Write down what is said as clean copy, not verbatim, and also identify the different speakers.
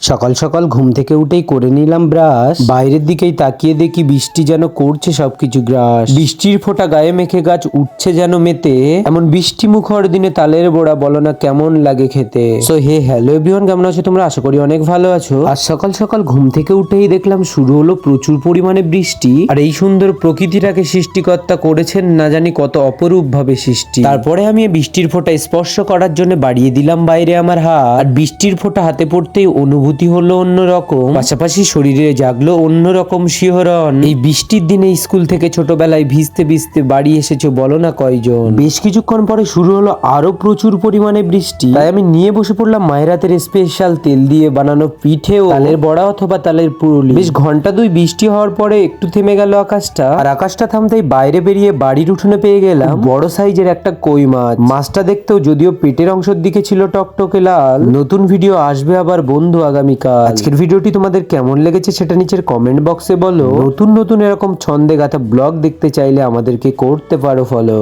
Speaker 1: সকাল সকাল ঘুম থেকে উঠেই করে নিলাম ব্রাশ। বাইরের দিকেই তাকিয়ে দেখি বৃষ্টি যেন করছে সবকিছু গ্রাস। বৃষ্টির ফোঁটা গায়ে মেখে গাছ উঠছে যেন মেতে। এমন বৃষ্টি মুখর দিনে তালের বড়া বলো না কেমন লাগে খেতে। সো হে হ্যালো এভরিওয়ান, কেমন আছো তোমরা? আশা করি অনেক ভালো আছো। আজ সকাল সকাল ঘুম থেকে উঠেই দেখলাম শুরু হলো প্রচুর পরিমাণে বৃষ্টি। আর এই সুন্দর প্রকৃতিটাকে সৃষ্টিকর্তা করেছেন না জানি কত অপরূপ ভাবে সৃষ্টি। তারপরে আমি এই বৃষ্টির ফোঁটা স্পর্শ করার জন্য বাড়িয়ে দিলাম বাইরে আমার হাত। আর বৃষ্টির ফোঁটা হাতে পড়তেই অনুভূতি হলো অন্যরকম, পাশাপাশি শরীরে জাগলো অন্যরকম শিহরণ। এই বৃষ্টির দিনে স্কুল থেকে ছোটবেলায় ভিজতে ভিজতে বাড়ি এসেছো বলো না কয়জন। বেশ কিছুক্ষণ পরে শুরু হলো আরো প্রচুর পরিমাণে বৃষ্টি। তাই আমি নিয়ে বসে পড়লাম মায়ের হাতের স্পেশাল তেল দিয়ে বানানো পিঠে ও তালের বড়া অথবা তালের পুরুলি। বেশ ঘন্টা দুই বৃষ্টি হওয়ার পরে একটু থেমে গেল আকাশটা। আর আকাশটা থামতেই বাইরে বেরিয়ে বাড়ির উঠোনে পেয়ে গেলাম বড় সাইজের একটা কই মাছ। মাছটা দেখতেও যদিও পেটের অংশের দিকে ছিল টকটকে লাল। নতুন ভিডিও আসবে আবার বন্ধু আগামীকাল। আজকের ভিডিওটি তোমাদের কেমন লেগেছে সেটা নিচের কমেন্ট বক্সে বলো। নতুন নতুন এরকম ছন্দে গাথা ব্লগ দেখতে চাইলে আমাদেরকে করতে পারো ফলো।